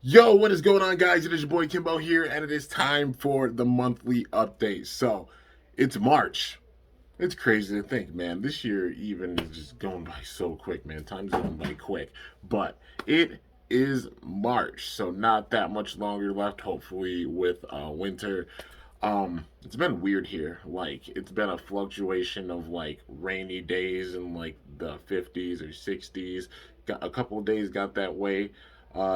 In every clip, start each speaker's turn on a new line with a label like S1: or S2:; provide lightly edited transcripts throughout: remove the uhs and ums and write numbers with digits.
S1: Yo, what is going on, guys? It is your boy Kimbo here, and it is time for the monthly update. So, it's March. It's crazy to think, man. This year even is just going by so quick, man. Time's going by quick. But it is March, so not that much longer left, hopefully, with winter. It's been weird here. Like, it's been a fluctuation of like rainy days in like the 50s or 60s. Got a couple of days got that way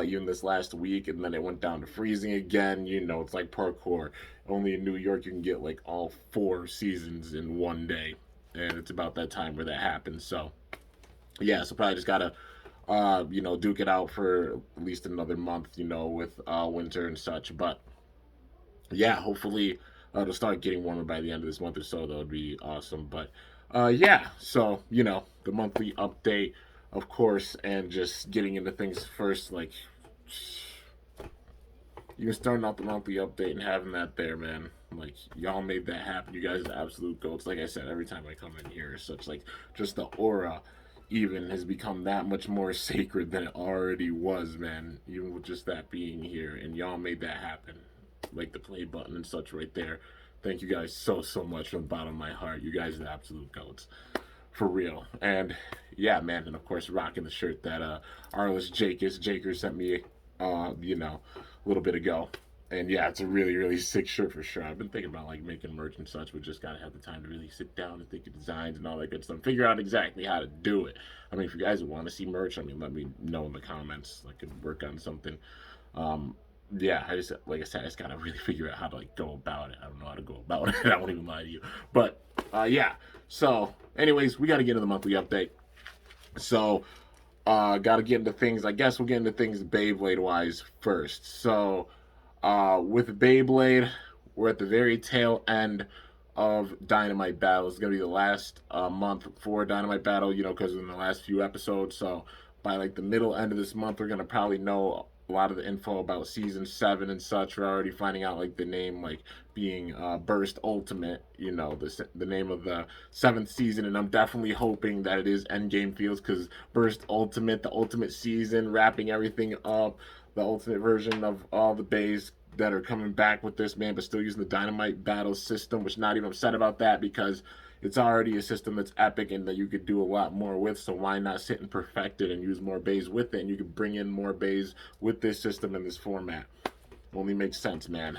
S1: even this last week, and then it went down to freezing again. You know, it's like parkour. Only in New York you can get like all four seasons in one day, and it's about that time where that happens. So yeah, so probably just gotta duke it out for at least another month, with winter and such. But yeah, hopefully it'll start getting warmer by the end of this month or so. That would be awesome. But yeah, so the monthly update, of course, and just getting into things first, like even starting out the monthly update and having that there, man. Like y'all made that happen. You guys are absolute goats. Like I said, every time I come in here, such like just the aura even has become that much more sacred than it already was, man. Even with just that being here, and y'all made that happen. Like the play button and such right there. Thank you guys so much from the bottom of my heart. You guys are the absolute goats. For real. And yeah, man, and of course rocking the shirt that Arliss Jaker sent me a little bit ago. And yeah, it's a really sick shirt for sure. I've been thinking about like making merch and such, but just gotta have the time to really sit down and think of designs and all that good stuff. Figure out exactly how to do it. I mean, if you guys want to see merch, I mean, let me know in the comments. I could work on something. Um, yeah, I just like I said, I just gotta really figure out how to like go about it. I don't know how to go about it. I won't even lie to you. But yeah. So, anyways, we gotta get into the monthly update. So, got to get into things. I guess we'll get into things Beyblade wise first. So, with Beyblade, we're at the very tail end of Dynamite Battle. It's gonna be the last month for Dynamite Battle, because in the last few episodes. So by like the middle end of this month, we're gonna probably know a lot of the info about season 7 and such. We're already finding out like the name, like being Burst Ultimate. The name of the seventh season, and I'm definitely hoping that it is Endgame Fields because Burst Ultimate, the ultimate season, wrapping everything up, the ultimate version of all the bays that are coming back with this, man, but still using the Dynamite Battle system, which not even upset about that because it's already a system that's epic and that you could do a lot more with. So why not sit and perfect it and use more bays with it? And you could bring in more bays with this system in this format. Only makes sense, man.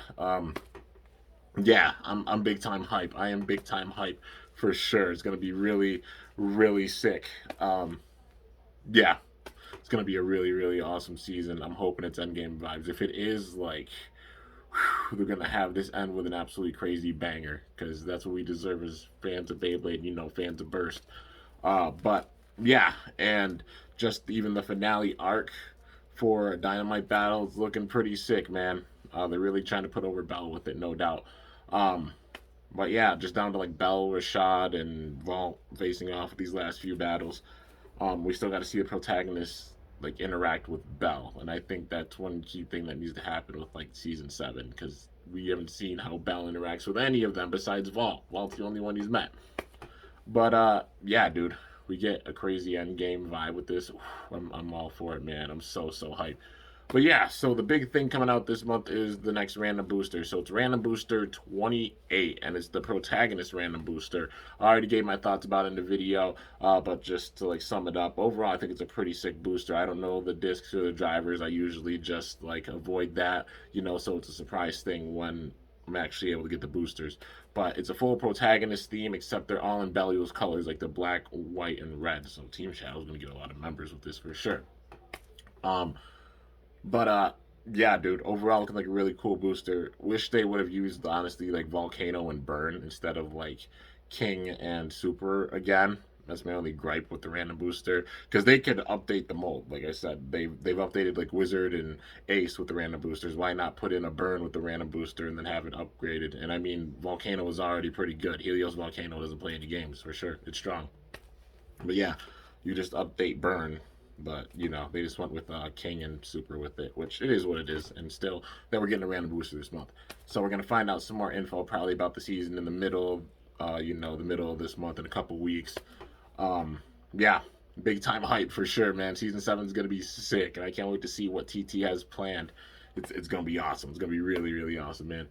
S1: Yeah, I'm big time hype. I am big time hype for sure. It's gonna be really sick. Yeah, it's gonna be a really awesome season. I'm hoping it's Endgame vibes. If it is, like, they're gonna have this end with an absolutely crazy banger because that's what we deserve as fans of Beyblade, fans of Burst. But yeah, and just even the finale arc for Dynamite Battle is looking pretty sick, man. They're really trying to put over Bell with it, no doubt. Um, but yeah, just down to like Bell, Rashad, and Vault facing off these last few battles. We still got to see the protagonists like interact with Bell, and I think that's one key thing that needs to happen with like season 7 because we haven't seen how Bell interacts with any of them besides Vault. Vault's the only one he's met. But yeah, dude, we get a crazy end game vibe with this. I'm all for it, man. I'm so hyped. But yeah, so the big thing coming out this month is the next random booster. So it's random booster 28, and it's the protagonist random booster. I already gave my thoughts about it in the video, but just to like sum it up, overall I think it's a pretty sick booster. I don't know the discs or the drivers. I usually just like avoid that, so it's a surprise thing when I'm actually able to get the boosters. But it's a full protagonist theme, except they're all in Belial's colors, like the black, white, and red. So Team Shadow's gonna get a lot of members with this for sure. Um, but yeah, dude. Overall, looking like a really cool booster. Wish they would have used honestly like Volcano and Burn instead of like King and Super again. That's my only gripe with the random booster because they could update the mold. Like I said, they've updated like Wizard and Ace with the random boosters. Why not put in a Burn with the random booster and then have it upgraded? And I mean, Volcano is already pretty good. Helios Volcano doesn't play any games for sure. It's strong. But yeah, you just update Burn. But they just went with King and Super with it, which it is what it is. And still, that we're getting a random booster this month. So we're gonna find out some more info probably about the season in the middle, the middle of this month in a couple weeks. Um, yeah. big time hype for sure, man. Season 7 is gonna be sick, and I can't wait to see what TT has planned. It's gonna be awesome. It's gonna be really really awesome, man.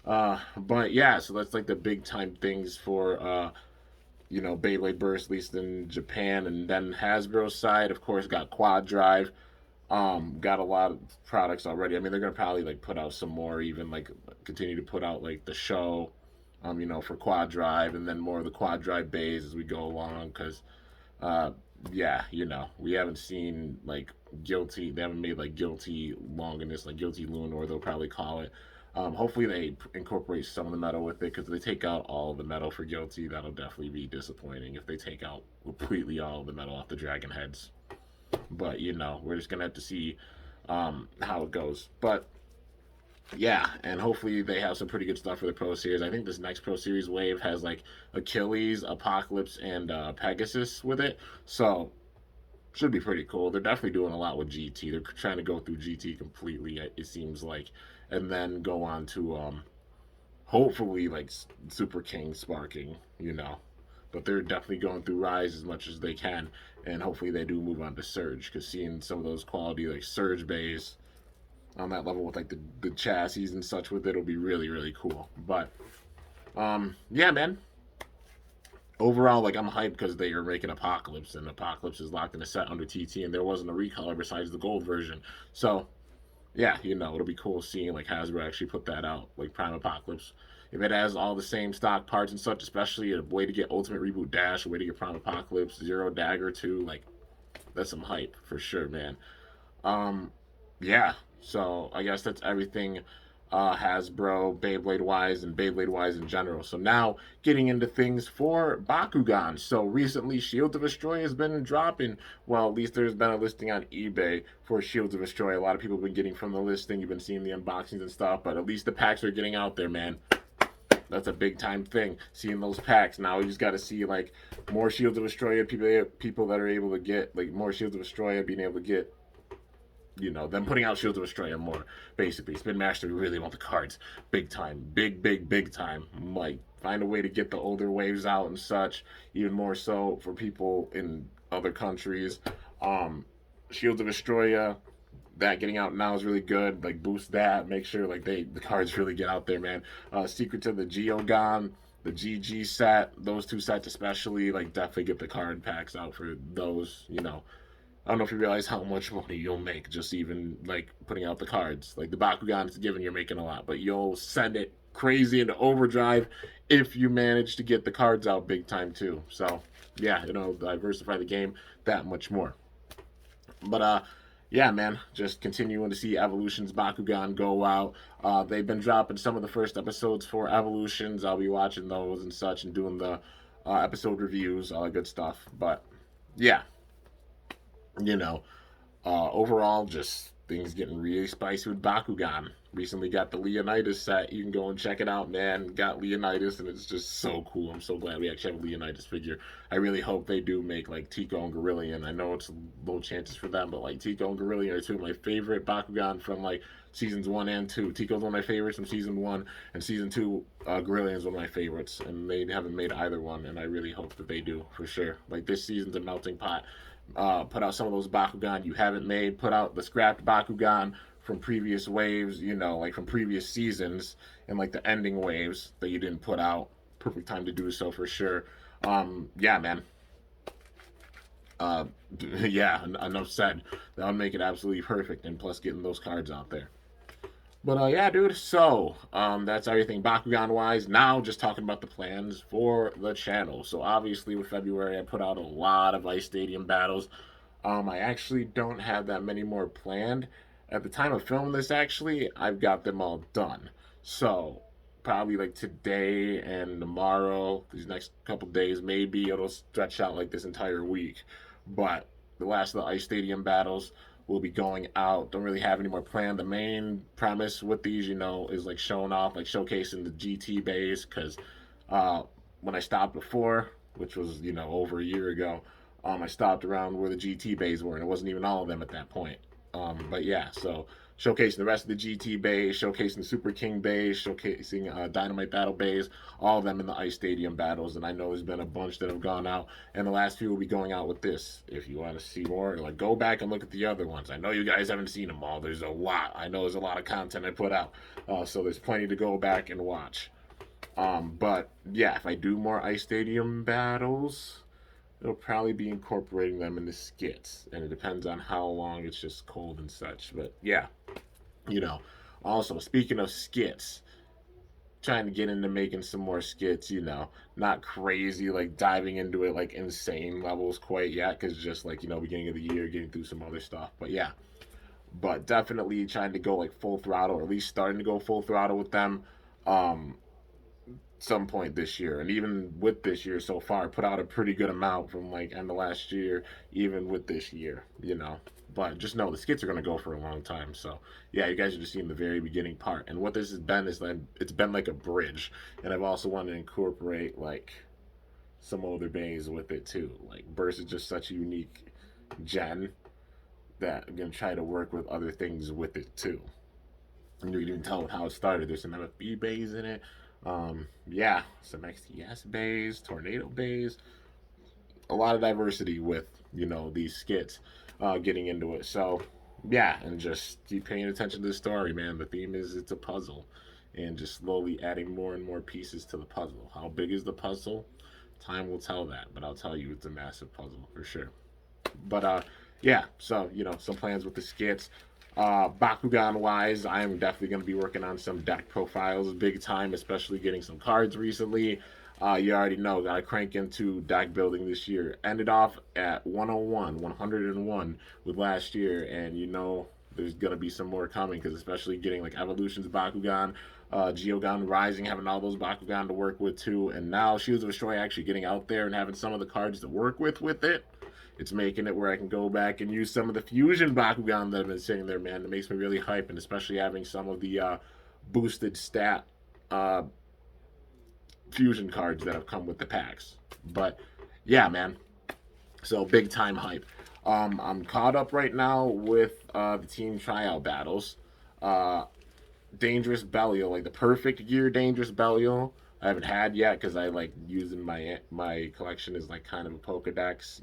S1: But yeah, so that's like the big time things for Beyblade Burst, at least in Japan, and then Hasbro's side, of course, got Quad Drive. Got a lot of products already. I mean, they're gonna probably like put out some more, even like continue to put out like the show, for Quad Drive, and then more of the Quad Drive bays as we go along. Because, uh, yeah, we haven't seen like Guilty. They haven't made like Guilty long in this, like Guilty Lunar, they'll probably call it. Hopefully they incorporate some of the metal with it, because if they take out all of the metal for Guilty, that'll definitely be disappointing. If they take out completely all of the metal off the dragon heads, but we're just gonna have to see how it goes. But yeah, and hopefully they have some pretty good stuff for the Pro Series. I think this next Pro Series wave has like Achilles, Apocalypse, and Pegasus with it, so should be pretty cool. They're definitely doing a lot with GT. They're trying to go through GT completely, it seems like, and then go on to hopefully like Super King sparking, but they're definitely going through Rise as much as they can, and hopefully they do move on to Surge, because seeing some of those quality like Surge bays on that level with like the chassis and such with it will be really really cool. But yeah, man. Overall, like, I'm hyped because they are making Apocalypse, and Apocalypse is locked in a set under TT, and there wasn't a recolor besides the gold version. So yeah, it'll be cool seeing like Hasbro actually put that out, like Prime Apocalypse. If it has all the same stock parts and such, especially a way to get Ultimate Reboot Dash, a way to get Prime Apocalypse, Zero Dagger too, like, that's some hype for sure, man. Um, yeah. So I guess that's everything Hasbro, Beyblade wise, and Beyblade wise in general. So now getting into things for Bakugan. So recently, Shields of Astroya has been dropping. Well, at least there's been a listing on eBay for Shields of Astroya. A lot of people have been getting from the listing. You've been seeing the unboxings and stuff, but at least the packs are getting out there, man. That's a big time thing. Seeing those packs now, you just got to see like more Shields of Astroya. People that are able to get like more Shields of Astroya, being able to get them putting out Shields of Astroya more, basically. Spin Master really want the cards big time. Big time. Like, find a way to get the older waves out and such, even more so for people in other countries. Shields of Astroya, that getting out now is really good. Like, boost that, make sure like the cards really get out there, man. Secret of the Geogon, the GG set, those two sets especially, like, definitely get the card packs out for those, I don't know if you realize how much money you'll make just even like putting out the cards. Like the Bakugan is given, you're making a lot, but you'll send it crazy into overdrive if you manage to get the cards out big time too. So yeah, diversify the game that much more. But yeah, man, just continuing to see Evolution's Bakugan go out. They've been dropping some of the first episodes for Evolutions. I'll be watching those and such and doing the episode reviews, all that good stuff. But yeah, you know, overall, just things getting really spicy with Bakugan. Recently got the Leonidas set. You can go and check it out, man. Got Leonidas, and it's just so cool. I'm so glad we actually have a Leonidas figure. I really hope they do make like Tico and Gorillion. I know it's low chances for them, but like Tico and Gorillion are two of my favorite Bakugan from like seasons 1 and 2. Tico's one of my favorites from season 1, and season 2, Gorillion's one of my favorites. And they haven't made either one, and I really hope that they do for sure. Like this season's a melting pot. Put out some of those Bakugan you haven't made. Put out the scrapped Bakugan from previous waves, like from previous seasons, and like the ending waves that you didn't put out. Perfect time to do so for sure. Yeah, man. Uh, yeah, enough said. That would make it absolutely perfect, and plus getting those cards out there. But yeah, dude. So that's everything Bakugan wise. Now, just talking about the plans for the channel. So obviously, with February, I put out a lot of Ice Stadium battles. I actually don't have that many more planned. At the time of filming this, actually, I've got them all done. So probably like today and tomorrow, these next couple days, maybe it'll stretch out like this entire week. But the last of the Ice Stadium battles will be going out. Don't really have any more planned. The main premise with these, is like showing off, like showcasing the GT bays. Because when I stopped before, which was over a year ago, I stopped around where the GT bays were, and it wasn't even all of them at that point. But yeah, so showcasing the rest of the GT bays, showcasing the Super King bays, showcasing Dynamite Battle bays, all of them in the Ice Stadium battles. And I know there's been a bunch that have gone out, and the last few will be going out with this. If you want to see more, like go back and look at the other ones. I know you guys haven't seen them all. There's a lot. I know there's a lot of content I put out, so there's plenty to go back and watch. But yeah, if I do more Ice Stadium battles, it'll probably be incorporating them in the skits, and it depends on how long it's just cold and such. But yeah, you know. Also, speaking of skits, trying to get into making some more skits. Not crazy like diving into it like insane levels quite yet, because just like beginning of the year, getting through some other stuff. But yeah, but definitely trying to go like full throttle, or at least starting to go full throttle with them. Um, some point this year, and even with this year so far, put out a pretty good amount from like end of last year, even with this year. But just know the skits are going to go for a long time. So yeah, you guys are just seeing the very beginning part, and what this has been is that it's been like a bridge, and I've also wanted to incorporate like some older bays with it too. Like Burst is just such a unique gen that I'm going to try to work with other things with it too. And you can even tell how it started. There's some MFB bays in it. Yeah, some XTS bays, tornado bays, a lot of diversity with these skits, getting into it. So yeah, and just keep paying attention to the story, man. The theme is it's a puzzle, and just slowly adding more and more pieces to the puzzle. How big is the puzzle? Time will tell that, but I'll tell you it's a massive puzzle for sure. But yeah, so some plans with the skits. Bakugan wise, I am definitely going to be working on some deck profiles big time, especially getting some cards recently. You already know, got to crank into deck building this year. Ended off at 101 with last year, and there's going to be some more coming, because especially getting like Evolutions Bakugan, Geogan Rising, having all those Bakugan to work with too, and now Shields of Destroy actually getting out there and having some of the cards to work with it. It's making it where I can go back and use some of the fusion Bakugan that have been sitting there, man. It makes me really hype, and especially having some of the boosted stat uh, fusion cards that have come with the packs. But yeah, man. So big time hype. I'm caught up right now with the team tryout battles. Uh, Dangerous Belial, like the perfect gear Dangerous Belial. I haven't had yet because I like using my collection as like kind of a Pokedex.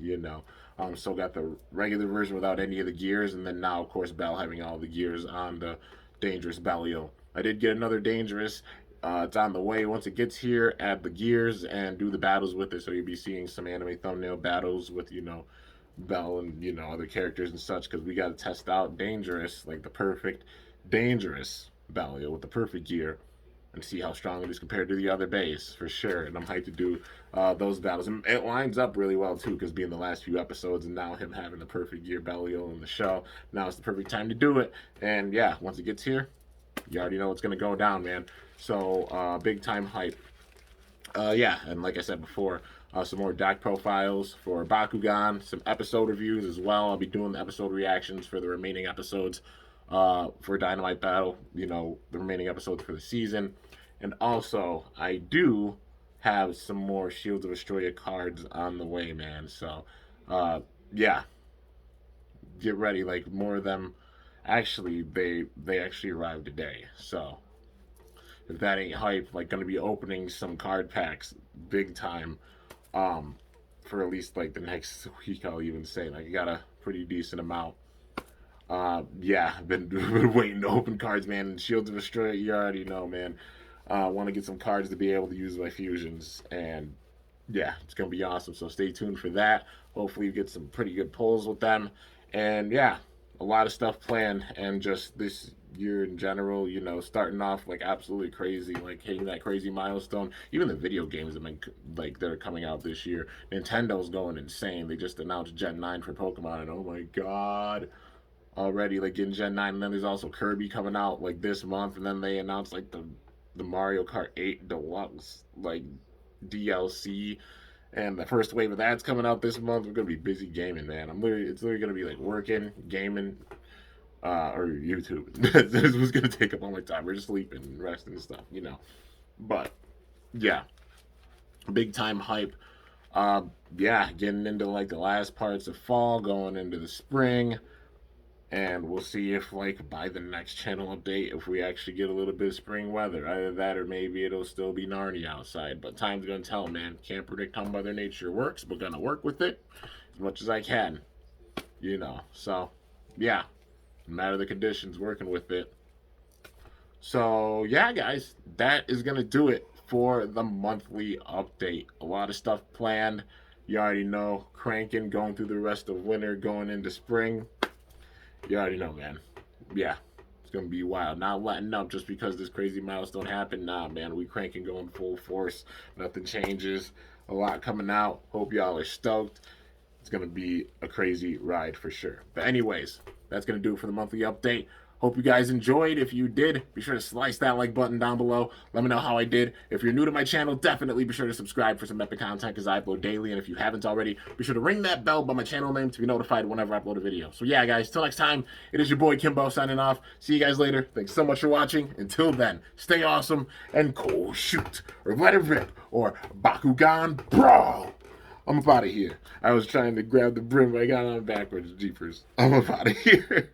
S1: Still got the regular version without any of the gears, and then now of course Bell having all the gears on the Dangerous Belial. I did get another Dangerous. It's on the way. Once it gets here, add the gears and do the battles with it. So you'll be seeing some anime thumbnail battles with Bell and other characters and such, because we got to test out Dangerous, like the perfect Dangerous Belial with the perfect gear, and see how strong it is compared to the other base for sure. And I'm hyped to do those battles. And it lines up really well too, because being the last few episodes and now him having the perfect gear Belial in the show, now it's the perfect time to do it. And yeah, once it gets here, you already know it's gonna go down, man. So big time hype. Yeah, and like I said before, some more deck profiles for Bakugan, some episode reviews as well. I'll be doing the episode reactions for the remaining episodes for Dynamite Battle, the remaining episodes for the season. And also, I do have some more Shields of Astroya cards on the way, man. So, yeah, get ready. Like, more of them. Actually, they actually arrived today. So, if that ain't hype, like, gonna be opening some card packs big time. Um, for at least like the next week, I'll even say. Like, I got a pretty decent amount. Yeah, I've been waiting to open cards, man. Shields of Astroya, you already know, man. Want to get some cards to be able to use my fusions, and yeah, it's gonna be awesome. So stay tuned for that. Hopefully, you get some pretty good pulls with them, and yeah, a lot of stuff planned. And just this year in general, starting off like absolutely crazy, like hitting that crazy milestone. Even the video games have been like that are coming out this year. Nintendo's going insane. They just announced Gen 9 for Pokemon, and oh my god, already like in Gen 9. And then there's also Kirby coming out like this month, and then they announced like the Mario Kart 8 Deluxe like DLC, and the first wave of that's coming out this month. We're gonna be busy gaming, man. It's literally gonna be like working, gaming, or YouTube. This was gonna take up all my time. We're just sleeping and resting and stuff. But yeah, big time hype. Uh, yeah, getting into like the last parts of fall, going into the spring. And we'll see if, like, by the next channel update, if we actually get a little bit of spring weather. Either that or maybe it'll still be Narnia outside. But time's gonna tell, man. Can't predict how Mother Nature works, but gonna work with it as much as I can. You know. So, yeah. No matter the conditions, working with it. So, yeah, guys. That is gonna do it for the monthly update. A lot of stuff planned. You already know. Cranking, going through the rest of winter, going into spring. You already know, man. Yeah, it's gonna be wild. Not letting up just because this crazy milestone happened. Nah, man, we cranking, going full force. Nothing changes. A lot coming out. Hope y'all are stoked. It's gonna be a crazy ride for sure. But anyways, that's gonna do it for the monthly update. Hope you guys enjoyed. If you did, be sure to slice that like button down below. Let me know how I did. If you're new to my channel, definitely be sure to subscribe for some epic content because I upload daily. And if you haven't already, be sure to ring that bell by my channel name to be notified whenever I upload a video. So yeah, guys, till next time, it is your boy Kimbo signing off. See you guys later. Thanks so much for watching. Until then, stay awesome and cool shoot or let it rip or Bakugan Brawl. I'm up out of here. I was trying to grab the brim, but I got on backwards. Jeepers. I'm up out of here.